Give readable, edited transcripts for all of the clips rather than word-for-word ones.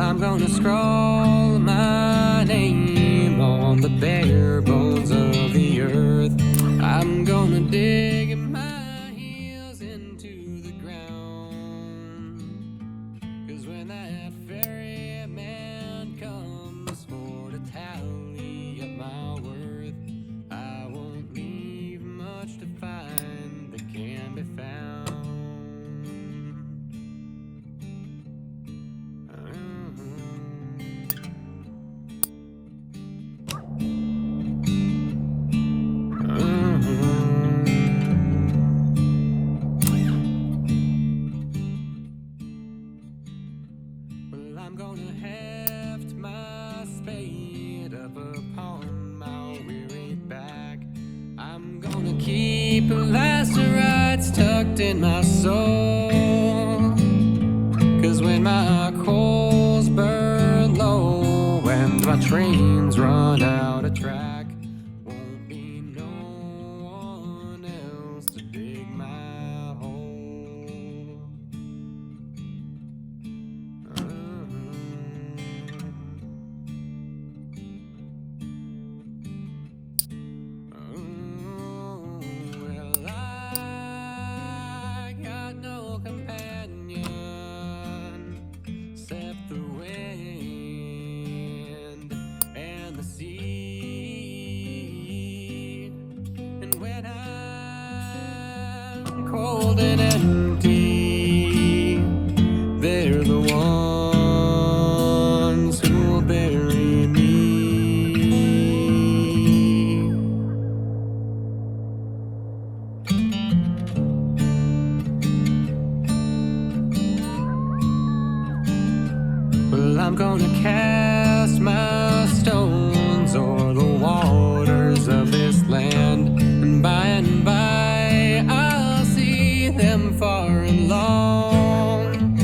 I'm gonna scrawl my name on the bare bones of the earth. I'm gonna dig my heels into the ground. 'Cause when that ferryman comes for to tally up my worth, I won't leave much to find that can be found. Well, I'm gonna heft my spade up upon my weary back. I'm gonna keep lacerates tucked in my soul. 'Cause when my coals burn low and my trains run out of track, won't be no one else to dig my hole. Well, I got no companion except the wind and the sea. And when I'm cold and empty, they're the ones who'll bury me. Well, I'm gonna cast my stones o'er the waters of this land, and by I'll see them far and long.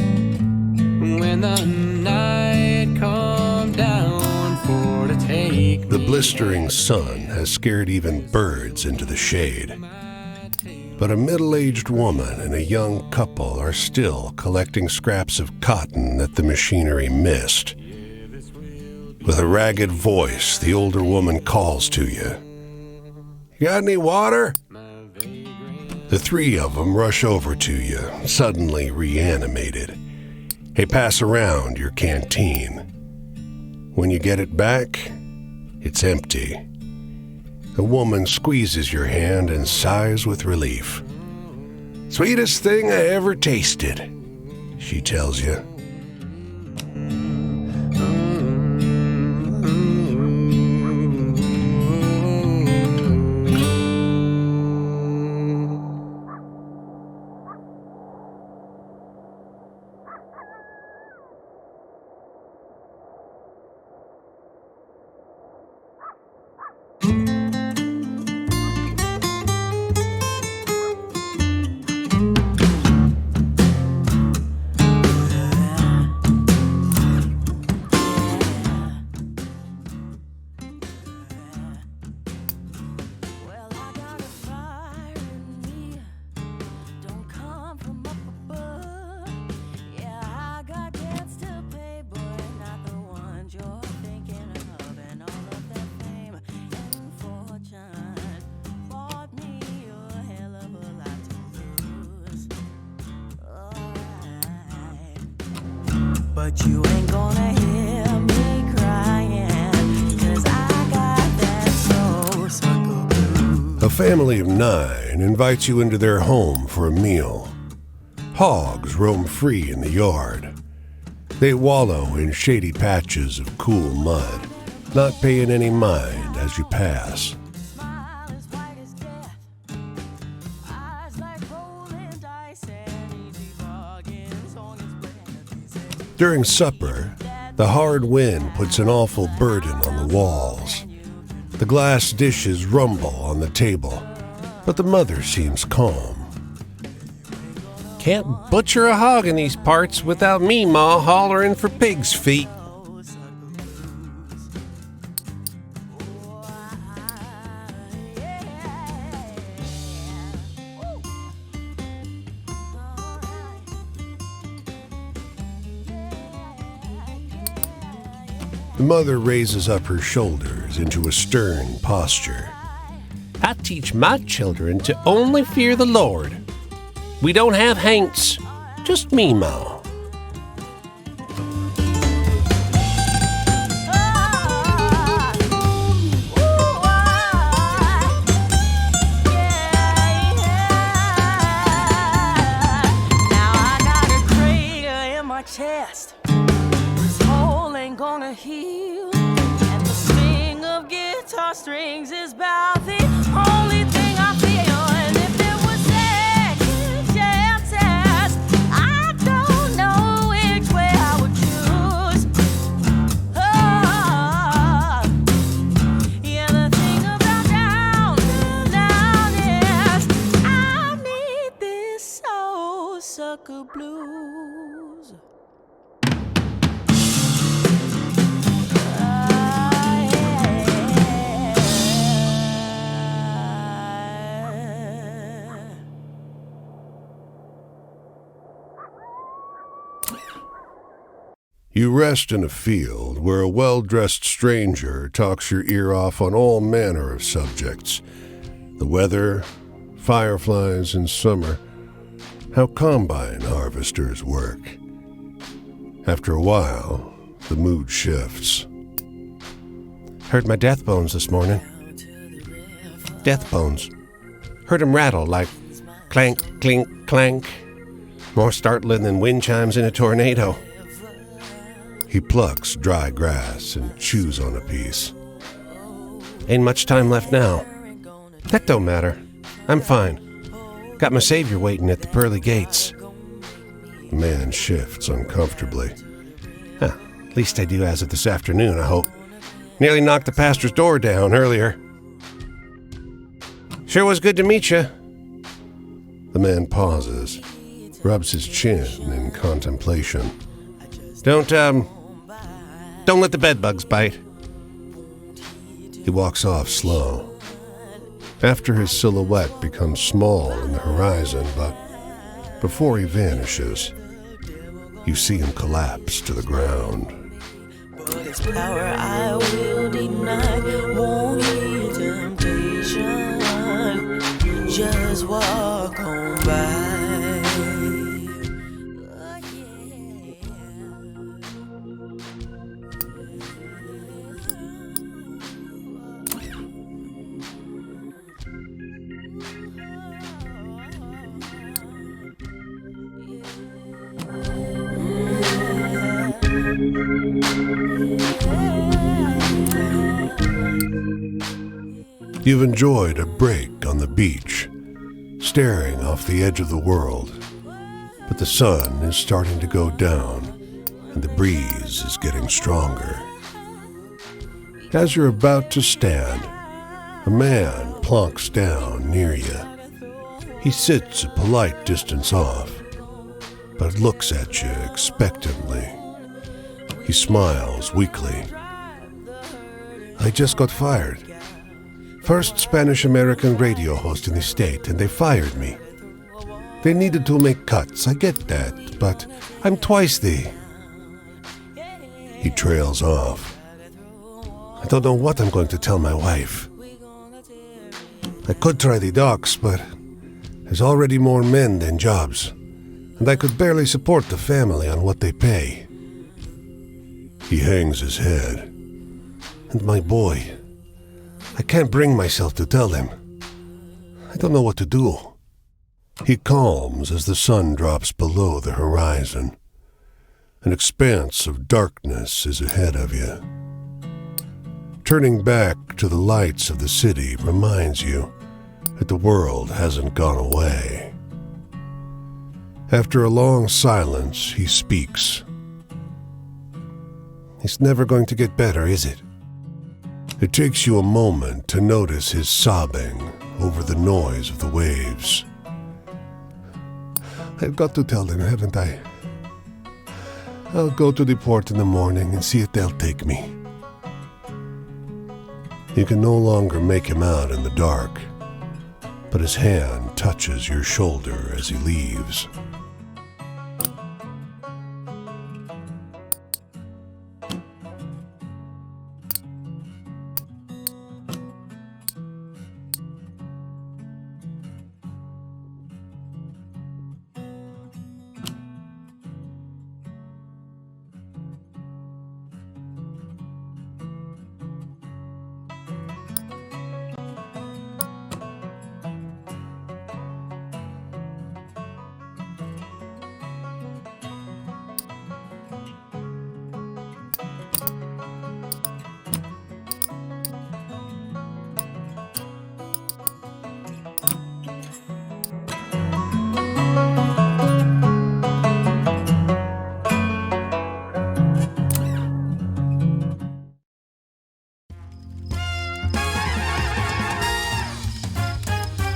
When the night come down for to take The blistering sun has scared even birds into the shade. But a middle-aged woman and a young couple are still collecting scraps of cotton that the machinery missed. With a ragged voice, the older woman calls to you. "You got any water?" The three of them rush over to you, suddenly reanimated. Hey, pass around your canteen. When you get it back, it's empty. The woman squeezes your hand and sighs with relief. "Sweetest thing I ever tasted," she tells you. But you ain't gonna hear me crying, 'cause I got that soul sucker blues. A family of 9 invites you into their home for a meal. Hogs roam free in the yard. They wallow in shady patches of cool mud, not paying any mind as you pass. Smile as white as death, eyes like rolling dice, and easy bargains on his breath. During supper, the hard wind puts an awful burden on the walls. The glass dishes rumble on the table, but the mother seems calm. Can't butcher a hog in these parts without me, Ma, hollering for pig's feet. The mother raises up her shoulders into a stern posture. I teach my children to only fear the Lord. We don't have haints, just Meemaw. Chest, this hole ain't gonna heal, and the sting of guitar strings is about the only thing I feel. And if it was second chances, I don't know which way I would choose. Oh, yeah, the thing about down is I need this soul sucker blues. You rest in a field where a well-dressed stranger talks your ear off on all manner of subjects. The weather, fireflies in summer, how combine harvesters work. After a while, the mood shifts. Heard my death bones this morning. Death bones. Heard 'em rattle like clank, clink, clank. More startling than wind chimes in a tornado. He plucks dry grass and chews on a piece. Ain't much time left now. That don't matter. I'm fine. Got my savior waiting at the pearly gates. The man shifts uncomfortably. Huh, at least I do as of this afternoon, I hope. Nearly knocked the pastor's door down earlier. Sure was good to meet you. The man pauses, rubs his chin in contemplation. Don't let the bedbugs bite. He walks off slow. After his silhouette becomes small in the horizon, but before he vanishes, you see him collapse to the ground. But its power I will deny. Won't heed temptation. Just walk on by. You've enjoyed a break on the beach, staring off the edge of the world, but the sun is starting to go down and the breeze is getting stronger. As you're about to stand, a man plonks down near you. He sits a polite distance off, but looks at you expectantly. He smiles weakly. I just got fired. First Spanish-American radio host in the state, and they fired me. They needed to make cuts, I get that, but I'm twice the... He trails off. I don't know what I'm going to tell my wife. I could try the docks, but there's already more men than jobs, and I could barely support the family on what they pay. He hangs his head. And my boy... I can't bring myself to tell him. I don't know what to do. He calms as the sun drops below the horizon. An expanse of darkness is ahead of you. Turning back to the lights of the city reminds you that the world hasn't gone away. After a long silence, he speaks. It's never going to get better, is it? It takes you a moment to notice his sobbing over the noise of the waves. I've got to tell them, haven't I? I'll go to the port in the morning and see if they'll take me. You can no longer make him out in the dark, but his hand touches your shoulder as he leaves.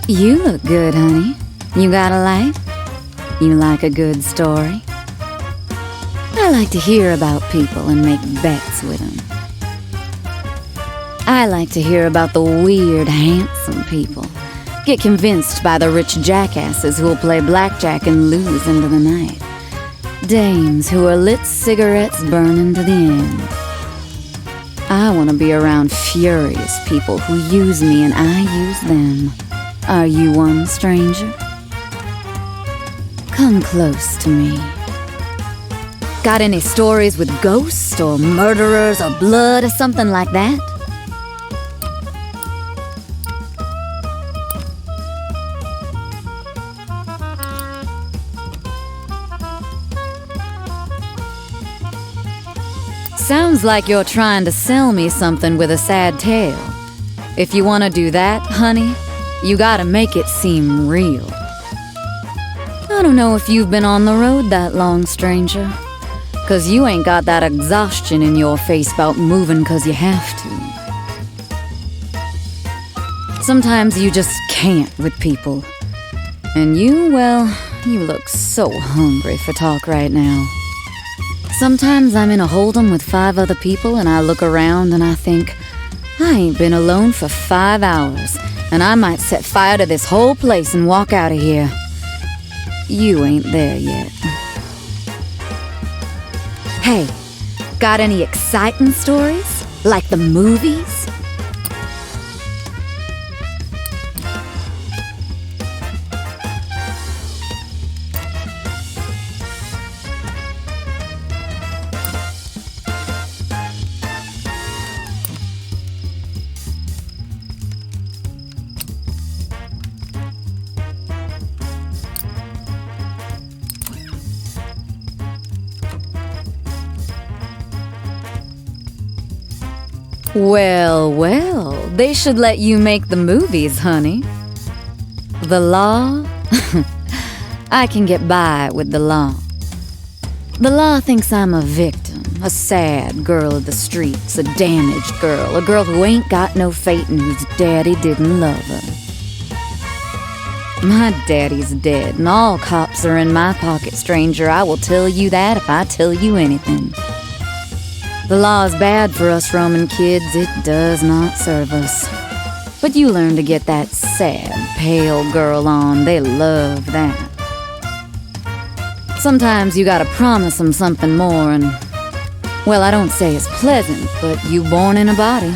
You look good, honey. You got a life? You like a good story? I like to hear about people and make bets with them. I like to hear about the weird, handsome people. Get convinced by the rich jackasses who'll play blackjack and lose into the night. Dames who are lit cigarettes burning to the end. I want to be around furious people who use me and I use them. Are you one, stranger? Come close to me. Got any stories with ghosts or murderers or blood or something like that? Sounds like you're trying to sell me something with a sad tale. If you want to do that, honey, you gotta make it seem real. I don't know if you've been on the road that long, stranger, 'cause you ain't got that exhaustion in your face about moving 'cause you have to. Sometimes you just can't with people. And you, well, you look so hungry for talk right now. Sometimes I'm in a hold'em with 5 other people and I look around and I think, I ain't been alone for 5 hours and I might set fire to this whole place and walk out of here. You ain't there yet. Hey, got any exciting stories? Like the movies? Well, well, they should let you make the movies, honey. The law? I can get by with the law. The law thinks I'm a victim, a sad girl of the streets, a damaged girl, a girl who ain't got no fate and whose daddy didn't love her. My daddy's dead, and all cops are in my pocket, stranger. I will tell you that if I tell you anything. The law is bad for us Roman kids. It does not serve us. But you learn to get that sad, pale girl on. They love that. Sometimes you gotta promise them something more and, well, I don't say it's pleasant, but you born in a body.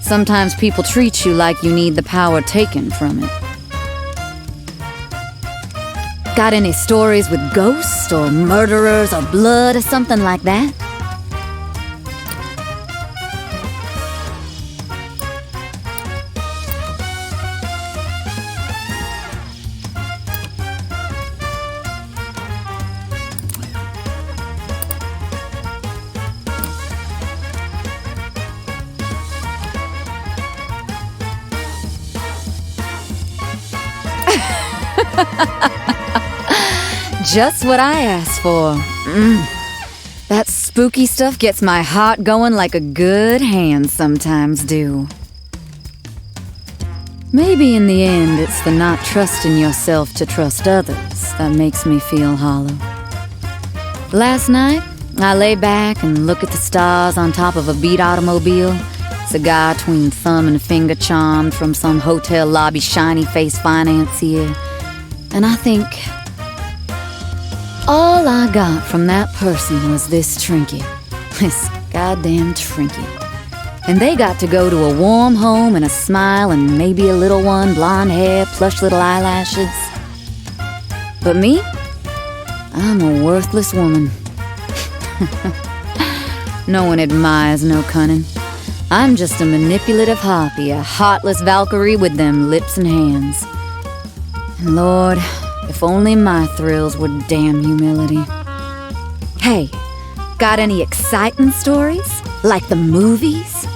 Sometimes people treat you like you need the power taken from it. Got any stories with ghosts or murderers or blood or something like that? Just what I asked for. That spooky stuff gets my heart going like a good hand sometimes do. Maybe in the end it's the not trusting yourself to trust others that makes me feel hollow. Last night, I lay back and look at the stars on top of a beat automobile, cigar between thumb and finger charmed from some hotel lobby shiny face financier, and I think, all I got from that person was this trinket. This goddamn trinket. And they got to go to a warm home and a smile and maybe a little one, blonde hair, plush little eyelashes. But me? I'm a worthless woman. No one admires no cunning. I'm just a manipulative harpy, a heartless Valkyrie with them lips and hands. And Lord, if only my thrills were damn humility. Hey, got any exciting stories? Like the movies?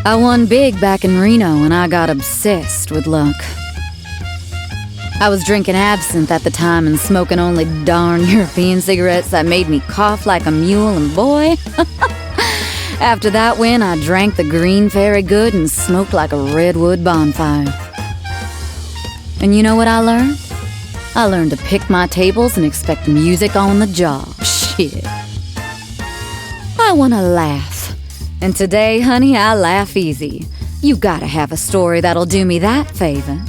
I won big back in Reno and I got obsessed with luck. I was drinking absinthe at the time and smoking only darn European cigarettes that made me cough like a mule, and boy, after that win, I drank the green fairy good and smoked like a redwood bonfire. And you know what I learned? I learned to pick my tables and expect music on the jaw. Shit. I wanna laugh. And today, honey, I laugh easy. You gotta have a story that'll do me that favor.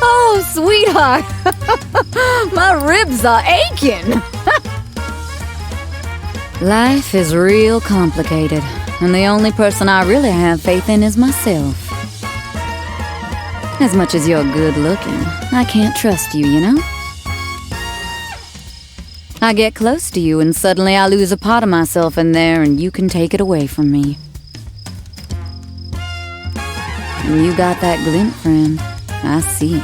Oh, sweetheart, my ribs are aching. Life is real complicated, and the only person I really have faith in is myself. As much as you're good looking, I can't trust you, you know? I get close to you and suddenly I lose a part of myself in there and you can take it away from me. You got that glint, friend. I see.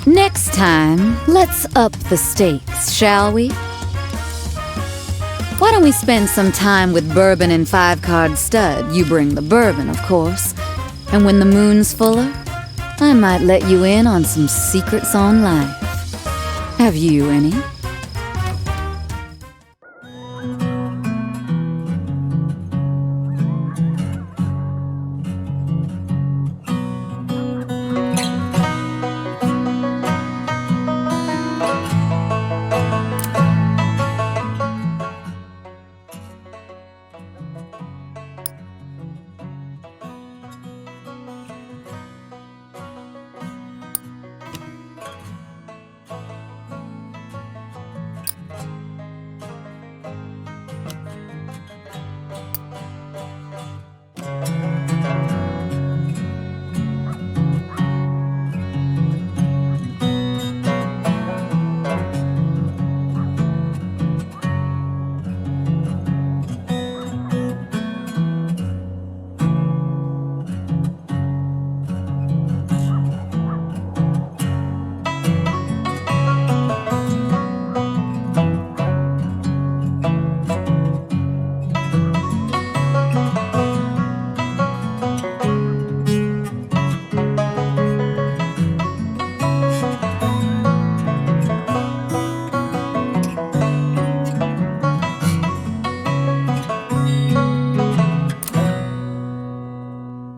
Next time, let's up the stakes, shall we? Why don't we spend some time with bourbon and 5-card stud? You bring the bourbon, of course. And when the moon's fuller, I might let you in on some secrets on life. Have you any?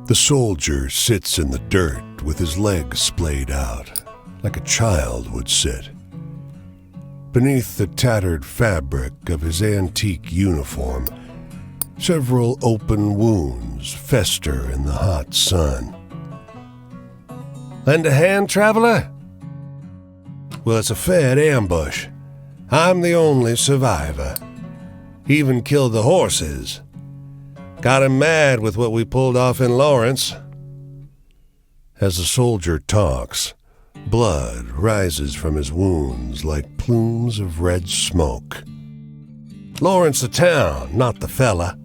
The soldier sits in the dirt with his legs splayed out, like a child would sit. Beneath the tattered fabric of his antique uniform, several open wounds fester in the hot sun. Lend a hand, traveler? Well, it's a Fed ambush. I'm the only survivor. Even killed the horses. Got him mad with what we pulled off in Lawrence. As the soldier talks, blood rises from his wounds like plumes of red smoke. Lawrence the town, not the fella.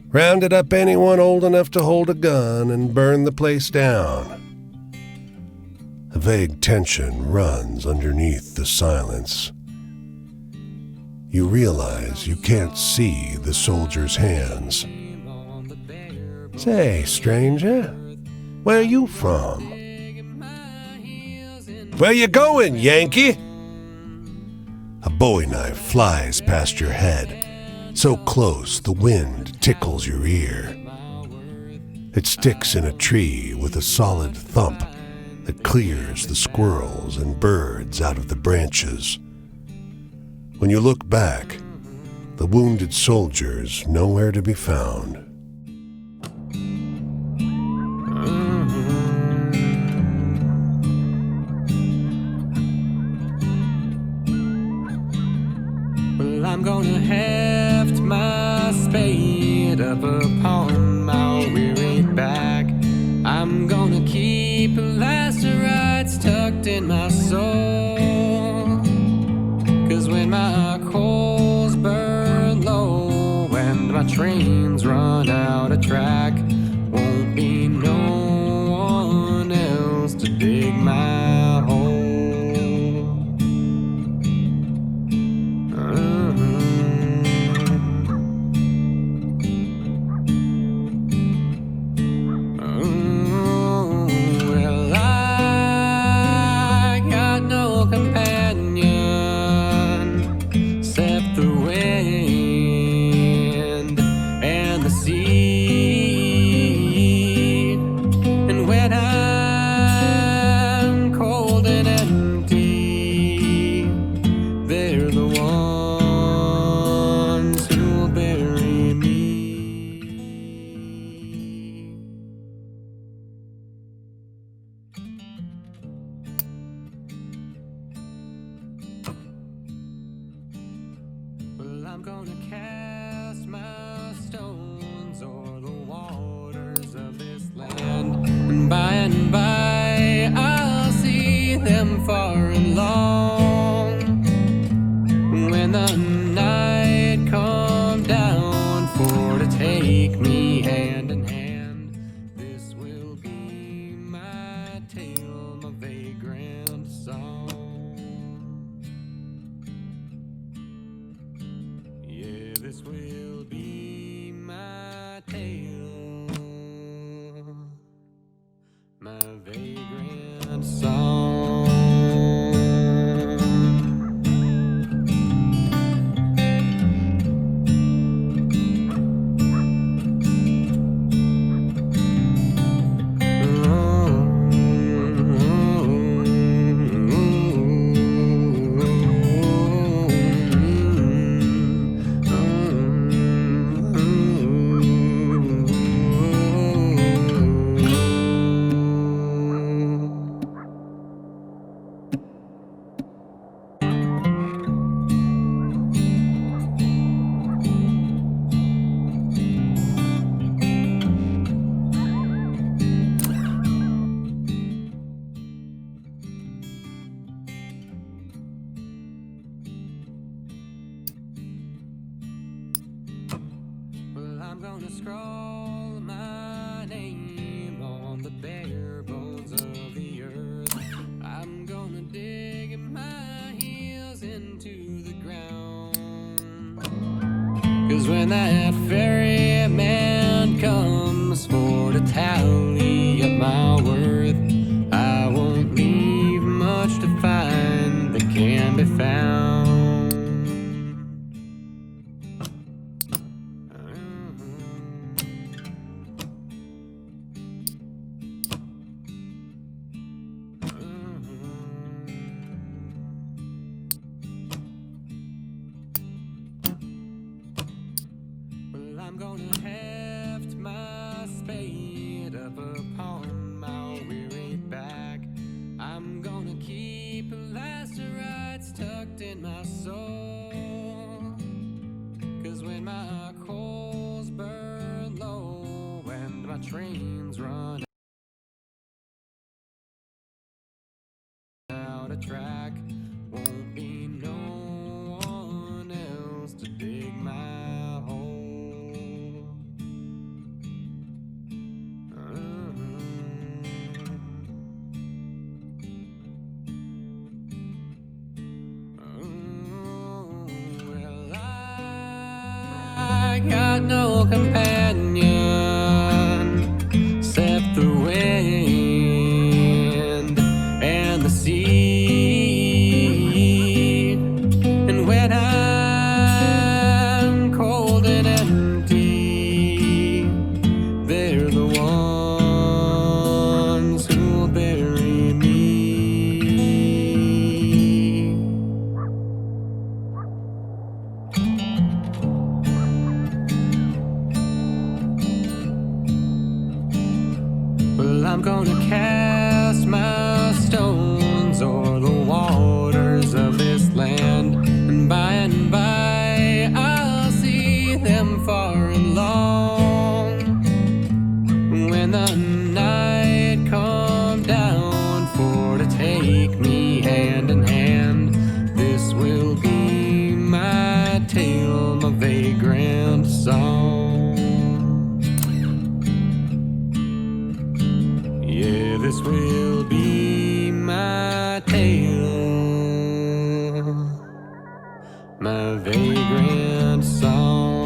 Rounded up anyone old enough to hold a gun and burned the place down. A vague tension runs underneath the silence. You realize you can't see the soldier's hands. Say, stranger, where you from? Where you going, Yankee? A bowie knife flies past your head, so close the wind tickles your ear. It sticks in a tree with a solid thump that clears the squirrels and birds out of the branches. When you look back, the wounded soldier's nowhere to be found. Well, I'm gonna heft my spade up upon my weary back. I'm gonna keep lacerates tucked in my soul. 'Cause when my coals burn low and my trains run out of track, won't be no one else to dig my hole. Well, I got no companion except the wind and the sea. And when I'm cold and empty, they're the ones who'll bury me. Well, I'm gonna cast my stones o'er the waters of this land, and by I'll see them far and long. When the night come down for to take me hand in hand, this will be my tale, my vagrant song. Yeah, this will be my tale, my vagrant song. Well, I'm gonna scroll my name on the bare bones of the earth. I'm gonna dig my heels into the ground. 'Cause when that ferryman comes for to tally up my worth, I won't leave much to find that can be found. Well, I'm gonna heft my spade up upon my weary back. I'm gonna keep lacerates tucked in my soul. 'Cause when my coals burn low and my trains run out of track, won't be no one else to dig my hole. Well, I got no companion I'm gonna cast my stones o'er the waters of this land, and by I'll see them far and long. When the night come down for to take me hand in hand, this will be my tale, my vagrant song. Yeah, this will be my tale, my vagrant song.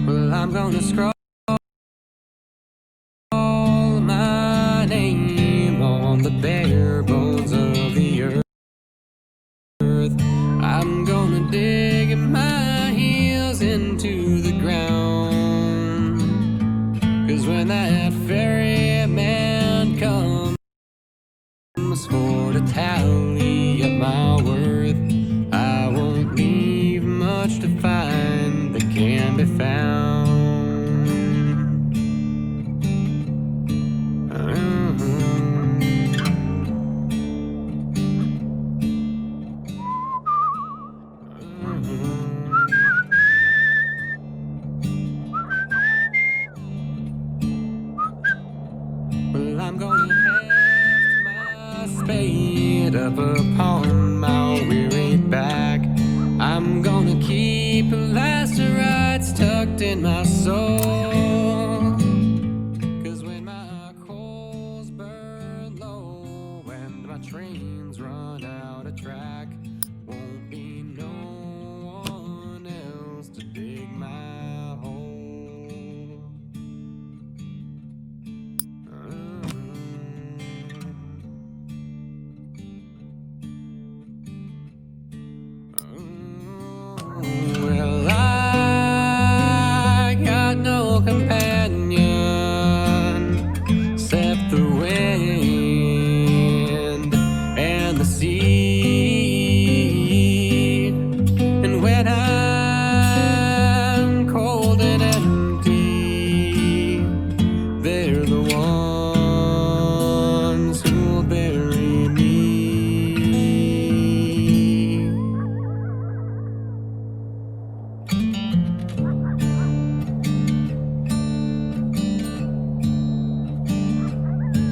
Well, I'm gonna scroll my name on the bare bones of the earth. I'm gonna dig my heels into the ground, 'cause when that ferryman comes for to tally up my worth, I won't leave much to find that can be found. Well, I'm gonna heft my spade up upon my weary back. I'm gonna keep lacerites tucked in my soul, 'cause when my coals burn low and my trains run out of track, won't be no one else to dig my hole. Well, I got no companion except the wind and the sea. And when I'm cold and empty, they're the ones who'll bury me.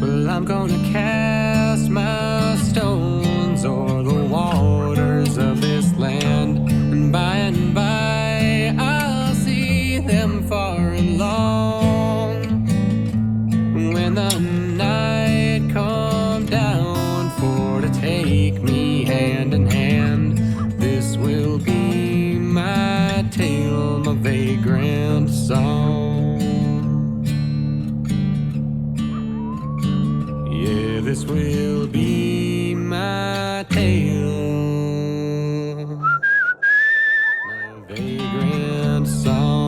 Well, I'm gonna cast my stones o'er the waters of this land, and by I'll see them far and long. When the night come down for to take me hand in hand, this will be my tale, my vagrant song. Yeah, this will be my tale, my vagrant song.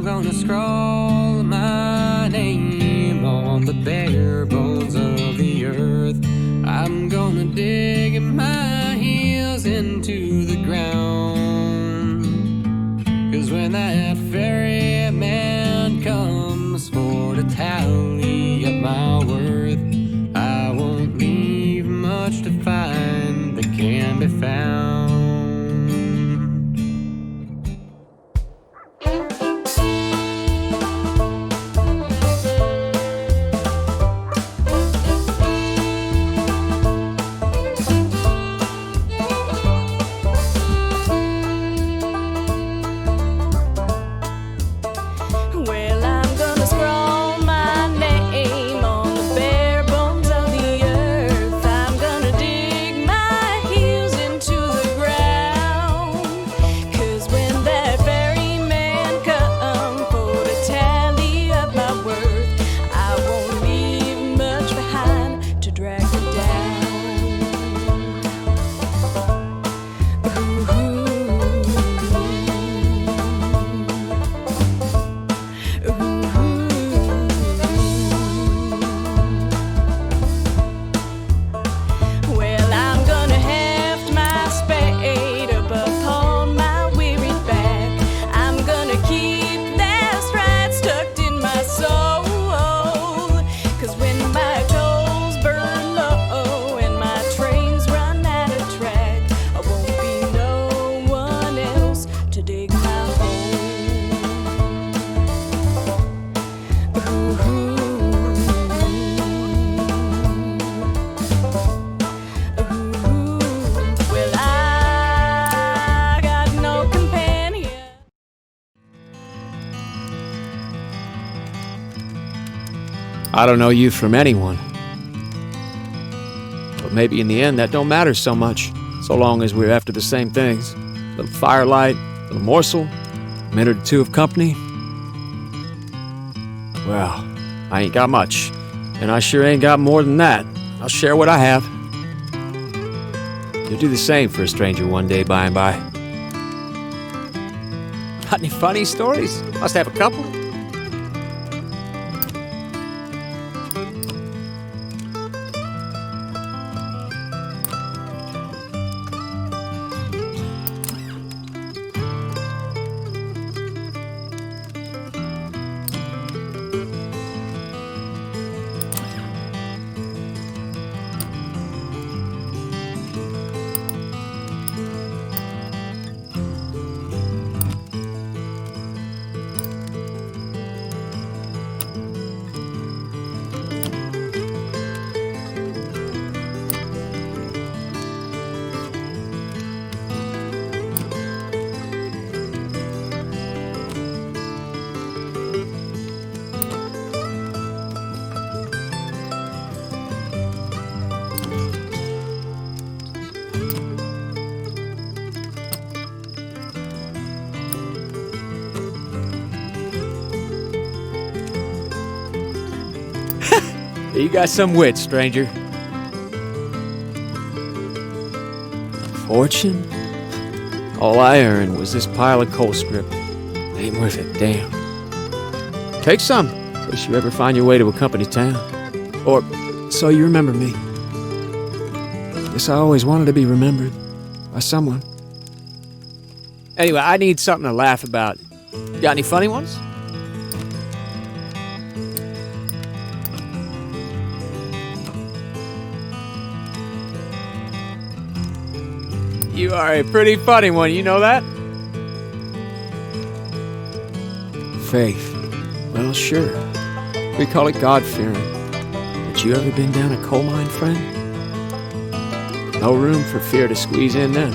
I'm gonna scrawl my name on the bare bones of the earth. I'm gonna dig my heels into the ground. 'Cause when that ferryman comes for to tally up my worth, I won't leave much to find that can be found. Well, I'm gonna scrawl my name on the bare bones of the earth. I'm gonna dig my heels into the ground. 'Cause when that ferryman come for to tally up my worth, I won't leave much behind to drag me down. Well, I'm gonna heft my spade up upon my weary back. I'm gonna keep that stride stuck in my soul. 'Cause when my toes burn low and my trains run out of track, I won't be no one else to dig my hole. Well, I got no companion. I don't know you from anyone. But maybe in the end that don't matter so much, so long as we're after the same things. A little firelight, a little morsel, a minute or two of company. Well, I ain't got much, and I sure ain't got more than that. I'll share what I have. You'll do the same for a stranger one day by and by. Got any funny stories? Must have a couple. You got some wit, stranger. Fortune? All I earned was this pile of coal strip. Ain't worth a damn. Take some, in case you ever find your way to a company town. Or so you remember me. Guess I always wanted to be remembered by someone. Anyway, I need something to laugh about. Got any funny ones? You are a pretty funny one, you know that? Faith. Well, sure. We call it God-fearing. But you ever been down a coal mine, friend? No room for fear to squeeze in then.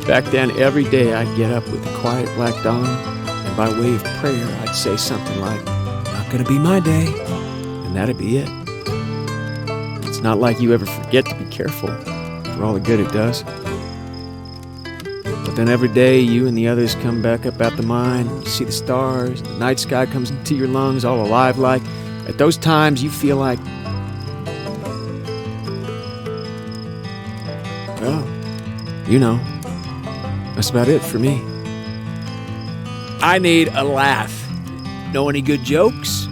Back then, every day I'd get up with the quiet black dawn, and by way of prayer, I'd say something like, "Not gonna be my day," and that'd be it. It's not like you ever forget to be careful, for all the good it does. But then every day, you and the others come back up out the mine, you see the stars, the night sky comes into your lungs, all alive like. At those times, you feel like, well, you know, that's about it for me. I need a laugh. Know any good jokes?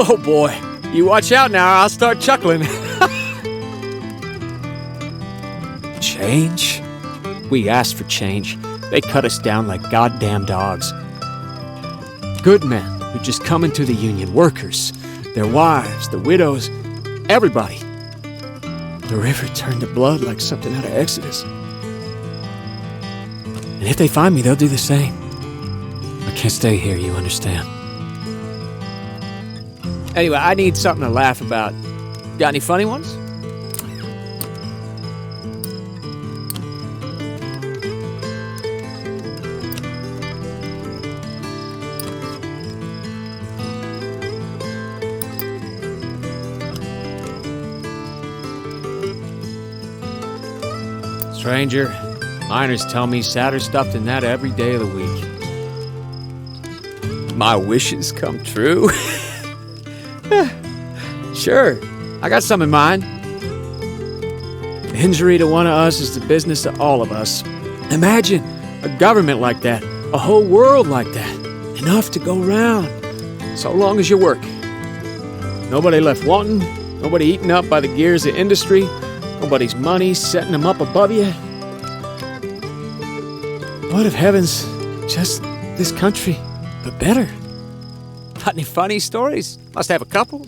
Oh boy, you watch out now, I'll start chuckling. Change? We asked for change. They cut us down like goddamn dogs. Good men who just come into the union, workers, their wives, the widows, everybody. The river turned to blood like something out of Exodus. And if they find me, they'll do the same. I can't stay here, you understand? Anyway, I need something to laugh about. Got any funny ones? Stranger, miners tell me sadder stuff than that every day of the week. My wishes come true? Sure, I got some in mind. Injury to one of us is the business of all of us. Imagine a government like that, a whole world like that. Enough to go round, so long as you work. Nobody left wanting, nobody eaten up by the gears of industry, nobody's money setting them up above you. What if heaven's just this country, but better? Got any funny stories? Must have a couple.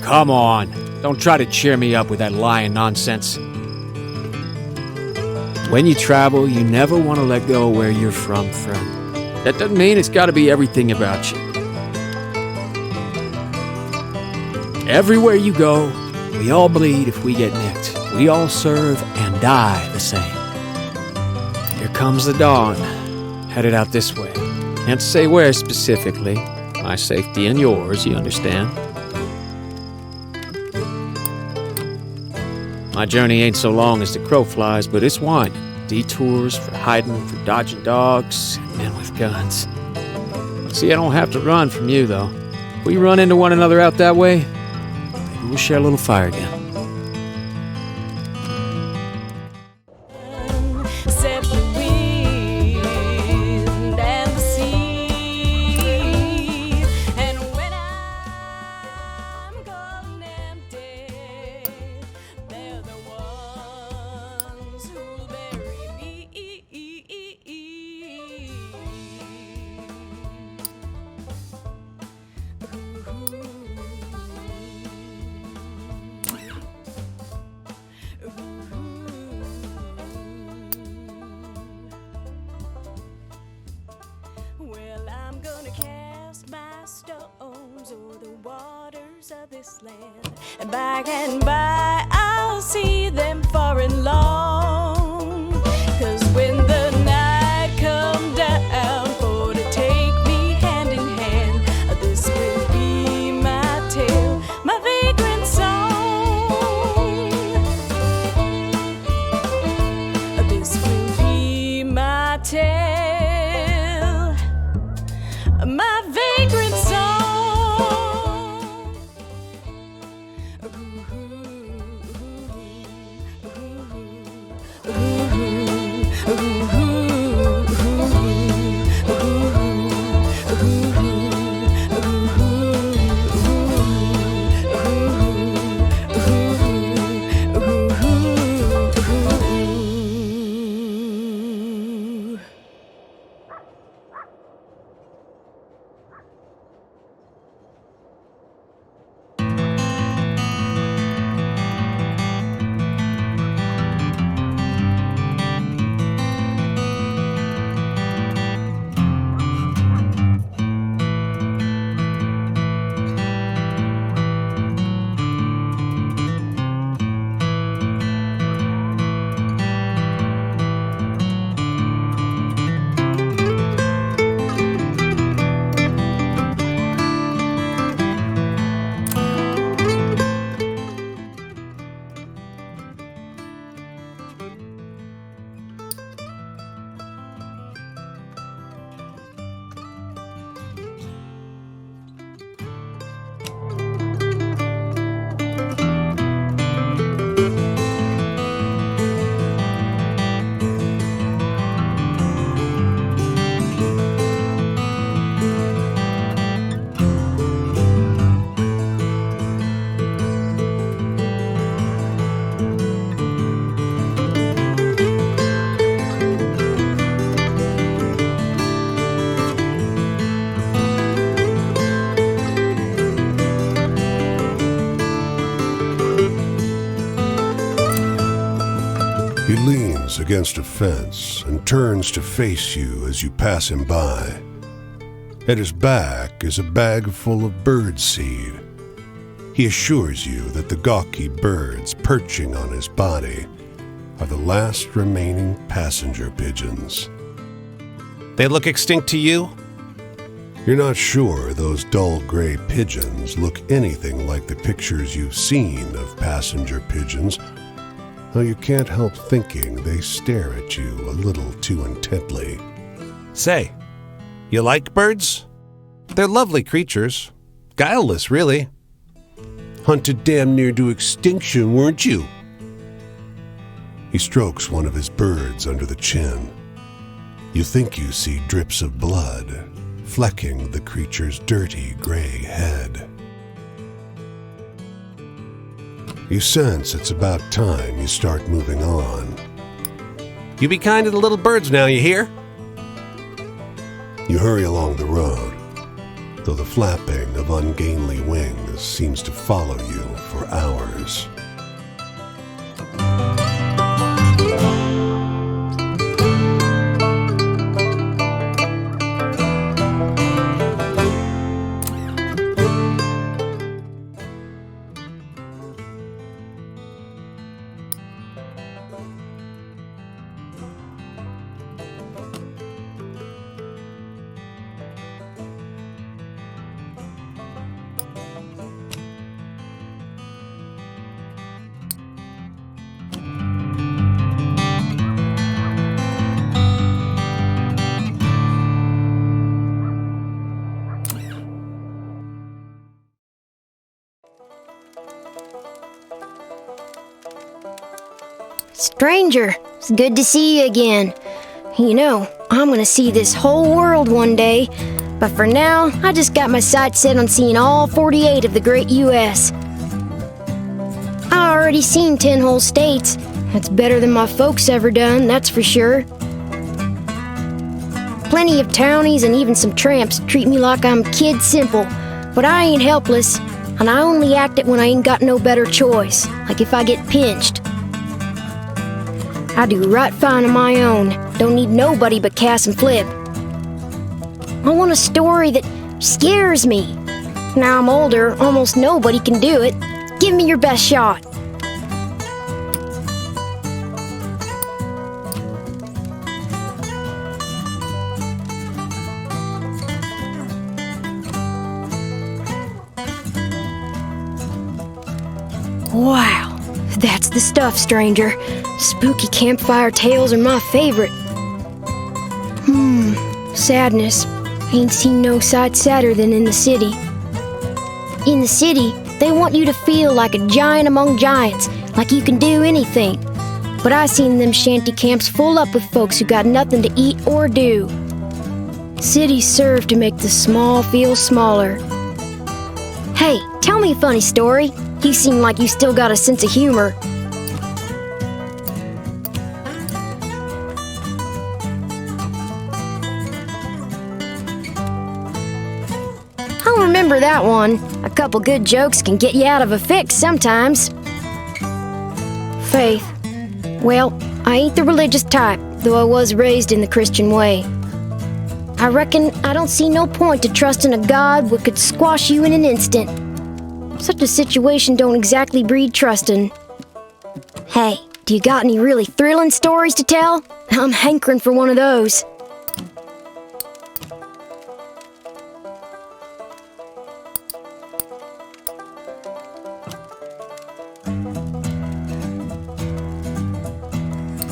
Come on, don't try to cheer me up with that lying nonsense. When you travel, you never want to let go where you're from, friend. That doesn't mean it's got to be everything about you. Everywhere you go, we all bleed if we get nicked. We all serve and die the same. Here comes the dawn, headed out this way. Can't say where specifically. My safety and yours, you understand. My journey ain't so long as the crow flies, but it's winding. Detours for hiding, for dodging dogs, and men with guns. See, I don't have to run from you, though. If we run into one another out that way, maybe we'll share a little fire again. Set the wind and the sea, and when I'm gone empty, they're the ones who'll bury me. Well, I'm gonna cast my stones o'er the waters of this land, and by I'll see them far and long. 'Cause when the night come down for to take me hand in hand, this will be my tale, my vagrant song. This will be my tale, my vagrant song. Ooh. He leans against a fence and turns to face you as you pass him by. At his back is a bag full of birdseed. He assures you that the gawky birds perching on his body are the last remaining passenger pigeons. They look extinct to you? You're not sure those dull gray pigeons look anything like the pictures you've seen of passenger pigeons, though you can't help thinking they stare at you a little too intently. Say, you like birds? They're lovely creatures. Guileless, really. Hunted damn near to extinction, weren't you? He strokes one of his birds under the chin. You think you see drips of blood flecking the creature's dirty gray head. You sense it's about time you start moving on. You be kind to the little birds now, you hear? You hurry along the road, though the flapping of ungainly wings seems to follow you for hours. Stranger, it's good to see you again. You know, I'm gonna see this whole world one day, but for now, I just got my sights set on seeing all 48 of the great U.S. I already seen 10 whole states. That's better than my folks ever done, that's for sure. Plenty of townies and even some tramps treat me like I'm kid simple, but I ain't helpless, and I only act it when I ain't got no better choice, like if I get pinched. I do right fine on my own. Don't need nobody but Cass and Flip. I want a story that scares me. Now I'm older, almost nobody can do it. Give me your best shot. Wow. That's the stuff, stranger. Spooky campfire tales are my favorite. Sadness. Ain't seen no sight sadder than in the city. In the city, they want you to feel like a giant among giants, like you can do anything. But I seen them shanty camps full up with folks who got nothing to eat or do. Cities serve to make the small feel smaller. Hey, tell me a funny story. You seem like you still got a sense of humor. I'll remember that one. A couple good jokes can get you out of a fix sometimes. Faith. Well, I ain't the religious type, though I was raised in the Christian way. I reckon I don't see no point to trusting a God what could squash you in an instant. Such a situation don't exactly breed trustin'. Hey, do you got any really thrilling stories to tell? I'm hankering for one of those.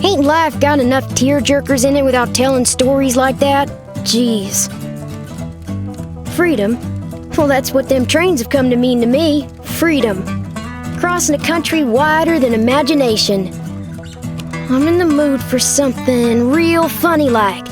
Ain't life got enough tearjerkers in it without telling stories like that? Jeez. Freedom? Well, that's what them trains have come to mean to me. Freedom. Crossing a country wider than imagination. I'm in the mood for something real funny like.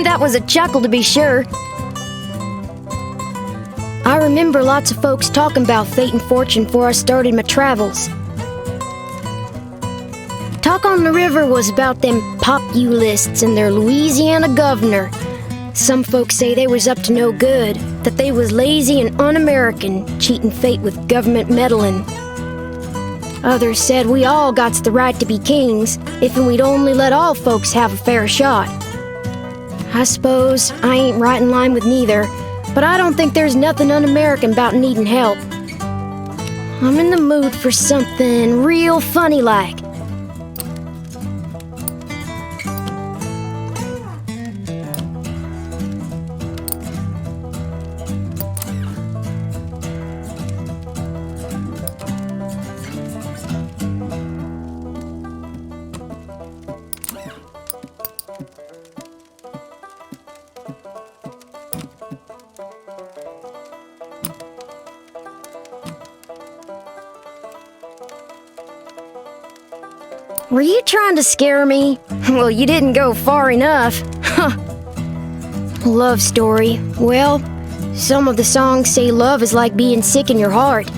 That was a chuckle to be sure. I remember lots of folks talking about fate and fortune before I started my travels. Talk on the River was about them populists and their Louisiana governor. Some folks say they was up to no good, that they was lazy and un-American, cheating fate with government meddling. Others said we all got the right to be kings, if we'd only let all folks have a fair shot. I suppose I ain't right in line with neither, but I don't think there's nothing un-American about needing help. I'm in the mood for something real funny like. Were you trying to scare me? Well, you didn't go far enough. Huh. Love story. Well, some of the songs say love is like being sick in your heart.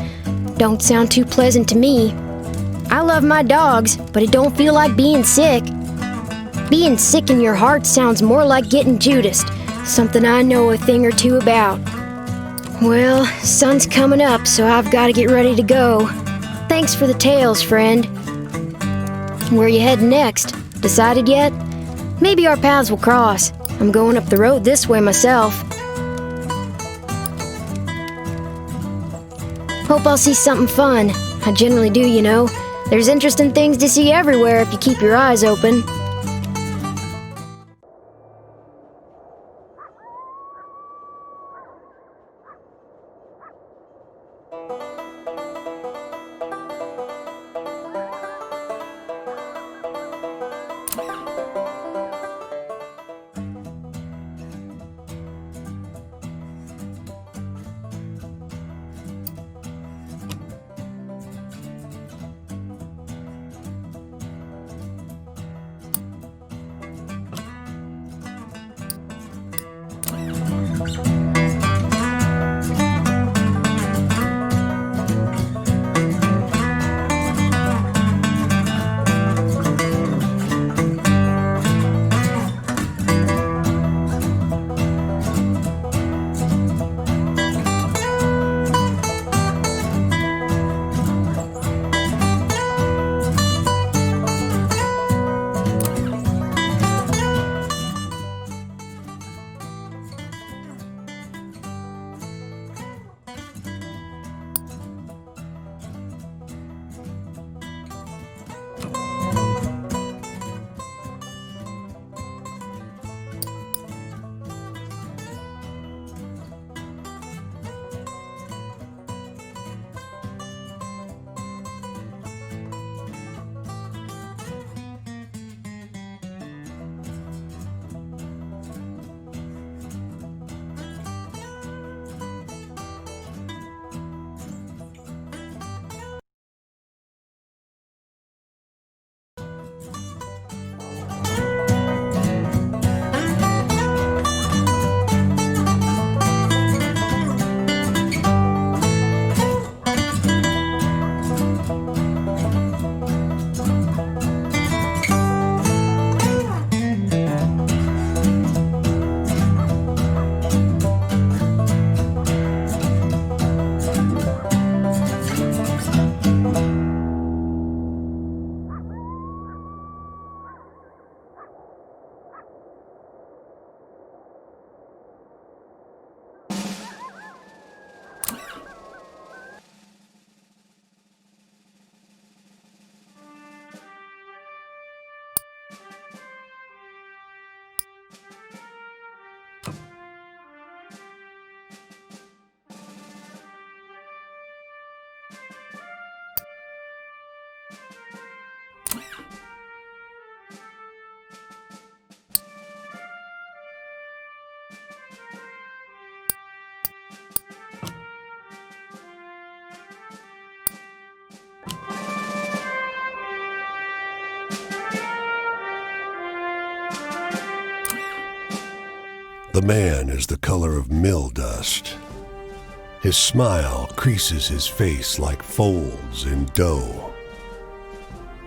Don't sound too pleasant to me. I love my dogs, but it don't feel like being sick. Being sick in your heart sounds more like getting Judased, something I know a thing or two about. Well, sun's coming up, so I've got to get ready to go. Thanks for the tales, friend. Where you heading next? Decided yet? Maybe our paths will cross. I'm going up the road this way myself. Hope I'll see something fun. I generally do, you know. There's interesting things to see everywhere if you keep your eyes open. The man is the color of mill dust. His smile creases his face like folds in dough.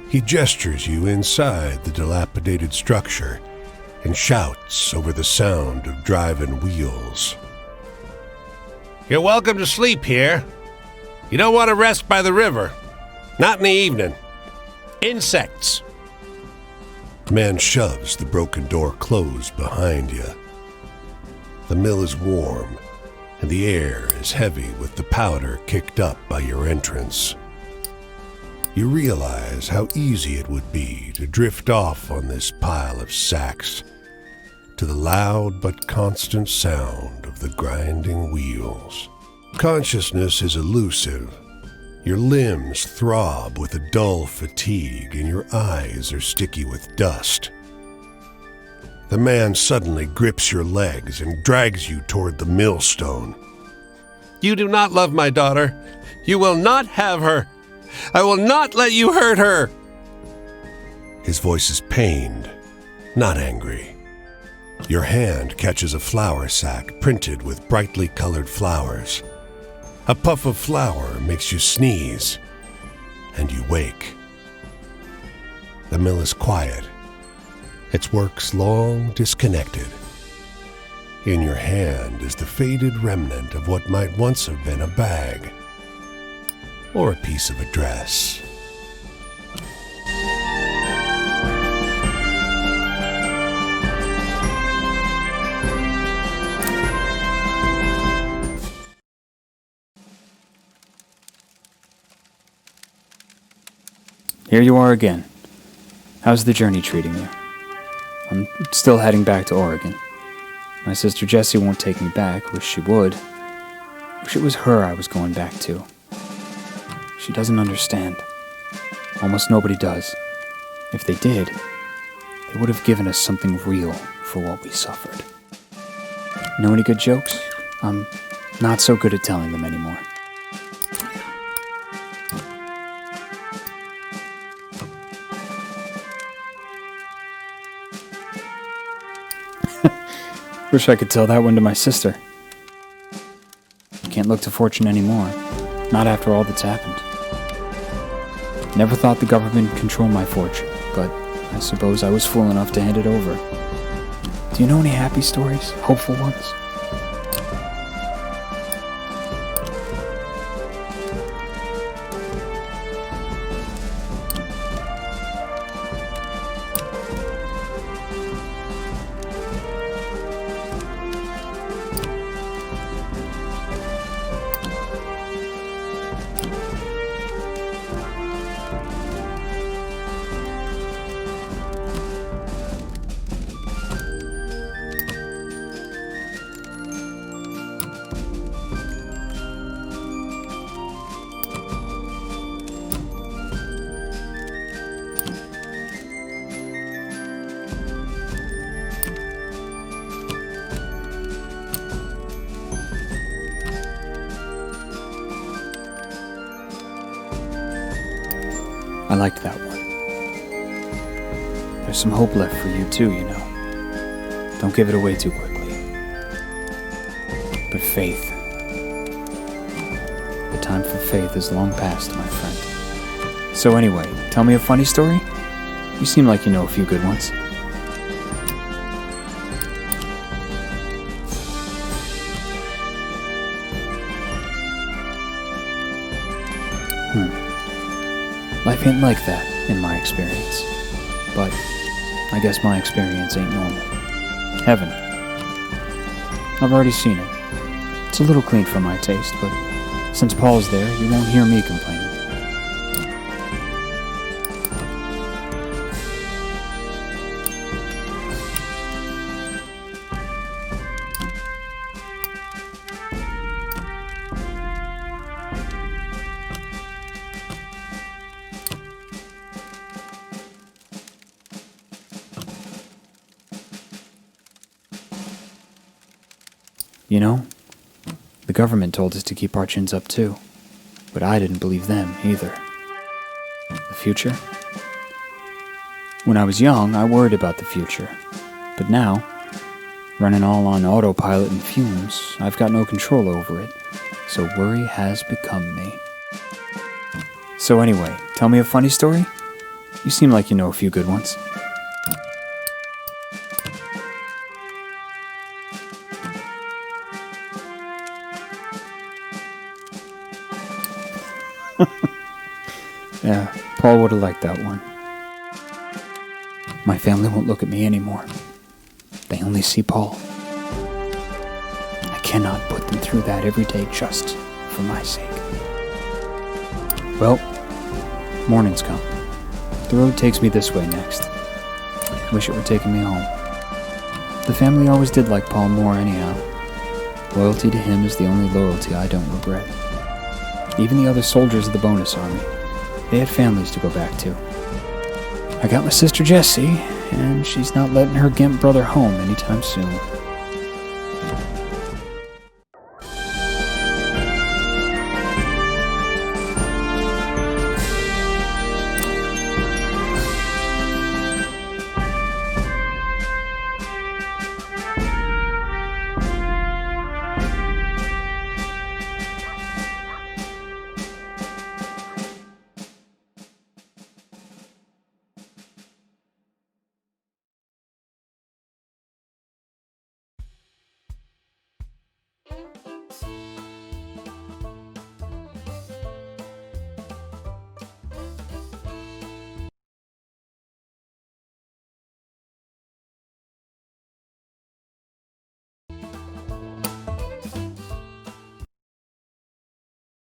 He gestures you inside the dilapidated structure and shouts over the sound of driving wheels. You're welcome to sleep here. You don't want to rest by the river. Not in the evening. Insects. The man shoves the broken door closed behind you. The mill is warm, and the air is heavy with the powder kicked up by your entrance. You realize how easy it would be to drift off on this pile of sacks to the loud but constant sound of the grinding wheels. Consciousness is elusive. Your limbs throb with a dull fatigue, and your eyes are sticky with dust. The man suddenly grips your legs and drags you toward the millstone. You do not love my daughter. You will not have her. I will not let you hurt her. His voice is pained, not angry. Your hand catches a flour sack printed with brightly colored flowers. A puff of flour makes you sneeze, and you wake. The mill is quiet. Its works long disconnected. In your hand is the faded remnant of what might once have been a bag or a piece of a dress. Here you are again. How's the journey treating you? I'm still heading back to Oregon. My sister Jessie won't take me back. Wish she would. Wish it was her I was going back to. She doesn't understand. Almost nobody does. If they did, they would have given us something real for what we suffered. Know any good jokes? I'm not so good at telling them anymore. Wish I could tell that one to my sister. Can't look to fortune anymore. Not after all that's happened. Never thought the government controlled my fortune, but I suppose I was fool enough to hand it over. Do you know any happy stories? Hopeful ones? I liked that one. There's some hope left for you too, you know. Don't give it away too quickly. But faith. The time for faith is long past, my friend. So anyway, tell me a funny story? You seem like you know a few good ones. Life ain't like that, in my experience. But I guess my experience ain't normal. Heaven. I've already seen it. It's a little clean for my taste, but since Paul's there, you won't hear me complaining. You know, the government told us to keep our chins up too, but I didn't believe them either. The future? When I was young, I worried about the future, but now, Running all on autopilot and fumes, I've got no control over it, so worry has become me. So anyway, tell me a funny story? You seem like you know a few good ones. Yeah, Paul would have liked that one. My family won't look at me anymore. They only see Paul. I cannot put them through that every day just for my sake. Well, morning's come. The road takes me this way next. Wish it were taking me home. The family always did like Paul more anyhow. Loyalty to him is the only loyalty I don't regret. Even the other soldiers of the bonus army, they had families to go back to. I got my sister Jessie, and she's not letting her gimp brother home anytime soon.